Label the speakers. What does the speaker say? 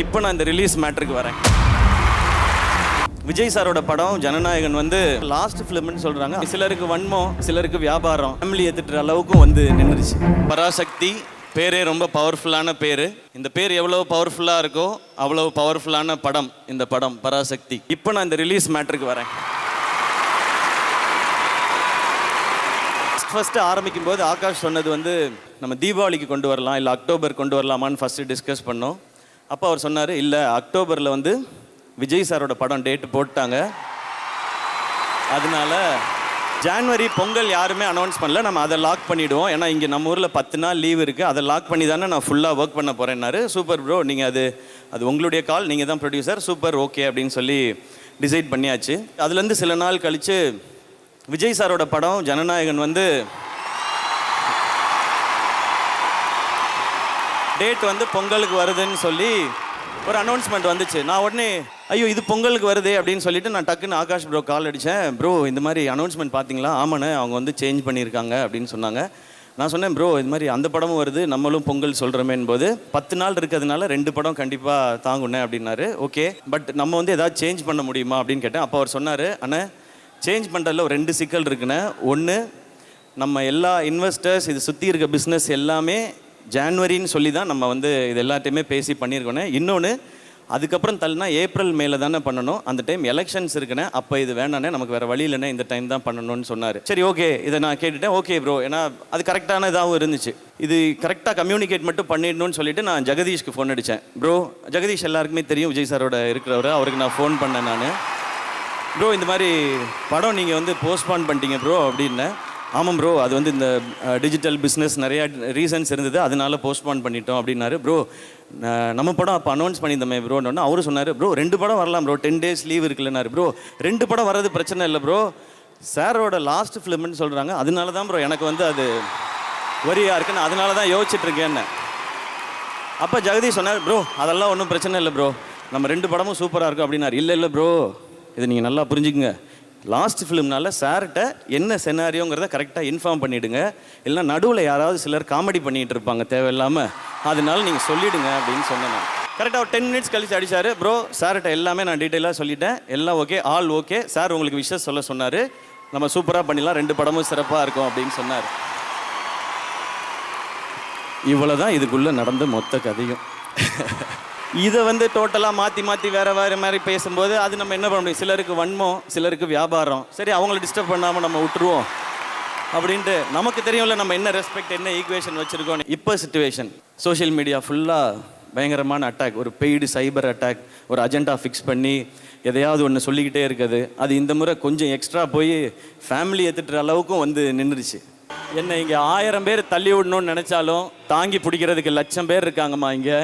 Speaker 1: இப்போ நான் இந்த ரிலீஸ் மேட்டருக்கு வரேன். விஜய் சாரோட படம் ஜனநாயகன் வந்து லாஸ்ட் ஃபிலிம்னு சொல்கிறாங்க. சிலருக்கு வன்மம், சிலருக்கு வியாபாரம், ஃபேமிலி ஏற்றுற அளவுக்கும் வந்து நின்றுச்சு. பராசக்தி பேரே ரொம்ப பவர்ஃபுல்லான பேர். இந்த பேர் எவ்வளோ பவர்ஃபுல்லாக இருக்கோ அவ்வளோ பவர்ஃபுல்லான படம் இந்த படம் பராசக்தி. இப்போ நான் இந்த ரிலீஸ் மேட்டருக்கு வரேன். ஃபஸ்ட்டு ஆரம்பிக்கும் போது ஆகாஷ் சொன்னது வந்து நம்ம தீபாவளிக்கு கொண்டு வரலாம், இல்லை அக்டோபர் கொண்டு வரலாமான்னு ஃபஸ்ட்டு டிஸ்கஸ் பண்ணோம். அப்போ அவர் சொன்னார், இல்லை அக்டோபரில் வந்து விஜய் சாரோட படம் டேட்டு போட்டாங்க, அதனால ஜான்வரி பொங்கல் யாருமே அனௌன்ஸ் பண்ணல, நம்ம அதை லாக் பண்ணிவிடுவோம். ஏன்னா இங்கே நம்ம ஊரில் 10 நாள் லீவ் இருக்குது, அதை லாக் பண்ணி தானே நான் ஃபுல்லாக ஒர்க் பண்ண போகிறேன்னாரு. சூப்பர் ப்ரோ, நீங்கள் அது உங்களுடைய கால், நீங்கள் தான் ப்ரொடியூசர், சூப்பர் ஓகே அப்படின்னு சொல்லி டிசைட் பண்ணியாச்சு. அதுலேருந்து சில நாள் கழித்து விஜய் சாரோட படம் ஜனநாயகன் வந்து டேட் வந்து பொங்கலுக்கு வருதுன்னு சொல்லி ஒரு அனௌன்ஸ்மெண்ட் வந்துச்சு. நான் உடனே ஐயோ இது பொங்கலுக்கு வருது அப்படின்னு சொல்லிட்டு நான் டக்குன்னு ஆகாஷ் ப்ரோ கால் அடித்தேன். ப்ரோ இந்த மாதிரி அனௌன்ஸ்மெண்ட் பார்த்தீங்களா? ஆமாண்ணே, அவங்க வந்து சேஞ்ச் பண்ணியிருக்காங்க அப்படின்னு சொன்னாங்க. நான் சொன்னேன், ப்ரோ இது மாதிரி அந்த படமும் வருது, நம்மளும் பொங்கல் சொல்கிறோமேன் போது 10 நாள் இருக்கிறதுனால 2 படம் கண்டிப்பாக தாங்குண்ணே அப்படின்னாரு. ஓகே, பட் நம்ம வந்து ஏதாவது சேஞ்ச் பண்ண முடியுமா அப்படின்னு கேட்டேன். அப்போ அவர் சொன்னார், அண்ணே சேஞ்ச் பண்ணுறதுல ஒரு 2 சிக்கல் இருக்குண்ணே. ஒன்று, நம்ம எல்லா இன்வெஸ்டர்ஸ் இது சுற்றி இருக்க பிஸ்னஸ் எல்லாமே ஜான்வரின்னு சொல்லி தான் நம்ம வந்து இது எல்லாத்தையுமே பேசி பண்ணியிருக்கோண்ணே. இன்னொன்று, அதுக்கப்புறம் தள்ளினா ஏப்ரல் மேலே தானே பண்ணணும், அந்த டைம் எலெக்ஷன்ஸ் இருக்குண்ணே, அப்போ இது வேணாண்ணே, நமக்கு வேறு வழி இல்லைண்ணே, இந்த டைம் தான் பண்ணணும்னு சொன்னார். சரி ஓகே, இதை நான் கேட்டுட்டேன். ஓகே ப்ரோ, ஏன்னா அது கரெக்டான இதாகவும் இருந்துச்சு. இது கரெக்டாக கம்யூனிகேட் மட்டும் பண்ணிடணும்னு சொல்லிட்டு நான் ஜெகதீஷ்க்கு ஃபோன் அடித்தேன். ப்ரோ, ஜெகதீஷ் எல்லாருக்குமே தெரியும் விஜய் சாரோட இருக்கிறவர், அவருக்கு நான் ஃபோன் பண்ணேன். நான் ப்ரோ இந்த மாதிரி படம் நீங்கள் வந்து போஸ்ட்பான் பண்ணிட்டீங்க ப்ரோ அப்படின்னேன். ஆமாம் ப்ரோ, அது வந்து இந்த டிஜிட்டல் பிஸ்னஸ் நிறையா ரீசன்ஸ் இருந்தது, அதனால போஸ்ட்பான் பண்ணிட்டோம் அப்படின்னாரு. ப்ரோ நம்ம படம் அப்போ அனௌன்ஸ் பண்ணியிருந்தோமே ப்ரோன்னு அவரு சொன்னார், ப்ரோ 2 படம் வரலாம் ப்ரோ, 10 days லீவ் இருக்குல்லனாரு. ப்ரோ 2 படம் வர்றது பிரச்சனை இல்லை ப்ரோ, சாரோட லாஸ்ட் ஃபிலிம்னு சொல்கிறாங்க, அதனால தான் ப்ரோ எனக்கு வந்து அது வரியாக இருக்குன்னு, அதனால தான் யோசிச்சுட்ருக்கேன்னு. அப்போ ஜெகதீஷ் சொன்னார், ப்ரோ அதெல்லாம் ஒன்றும் பிரச்சனை இல்லை ப்ரோ, நம்ம 2 படமும் சூப்பராக இருக்கும் அப்படின்னாரு. இல்லை ப்ரோ, இது நீங்கள் நல்லா புரிஞ்சுக்குங்க, லாஸ்ட் ஃபிலிம்னால சார்கிட்ட என்ன செனாரியோங்கிறத கரெக்டாக இன்ஃபார்ம் பண்ணிவிடுங்க, இல்லைனா நடுவில் யாராவது சிலர் காமெடி பண்ணிகிட்டு இருப்பாங்க தேவையில்லாமல், அதனால நீங்கள் சொல்லிவிடுங்க அப்படின்னு சொன்னேன். கரெக்டாக ஒரு 10 minutes கழிச்சு அடித்தார். ப்ரோ சார்கிட்ட எல்லாமே நான் டீட்டெயிலாக சொல்லிட்டேன், எல்லாம் ஓகே, ஆல் ஓகே, சார் உங்களுக்கு விஷயம் சொல்ல சொன்னார், நம்ம சூப்பராக பண்ணிடலாம், 2 படமும் சிறப்பாக இருக்கும் அப்படின்னு சொன்னார். இவ்வளோ தான் இதுக்குள்ளே நடந்த மொத்த கதையும். இதை வந்து டோட்டலாக மாற்றி வேறு மாதிரி பேசும்போது அது நம்ம என்ன பண்ண முடியும்? சிலருக்கு வன்மம், சிலருக்கு வியாபாரம், சரி அவங்கள டிஸ்டர்ப் பண்ணாமல் நம்ம விட்டுருவோம் அப்படின்ட்டு நமக்கு தெரியும்ல நம்ம என்ன ரெஸ்பெக்ட், என்ன ஈக்குவேஷன் வச்சுருக்கோம். இப்போ சிச்சுவேஷன் சோஷியல் மீடியா ஃபுல்லாக பயங்கரமான அட்டாக், ஒரு பெய்டு சைபர் அட்டாக், ஒரு அஜெண்டா ஃபிக்ஸ் பண்ணி எதையாவது ஒன்று சொல்லிக்கிட்டே இருக்குது. அது இந்த முறை கொஞ்சம் எக்ஸ்ட்ரா போய் ஃபேமிலி ஏற்றுற அளவுக்கும் வந்து நின்றுச்சு. என்ன இங்கே 1000 பேர் தள்ளி விடணும்னு நினச்சாலும் தாங்கி பிடிக்கிறதுக்கு 1,00,000 பேர் இருக்காங்கம்மா இங்கே.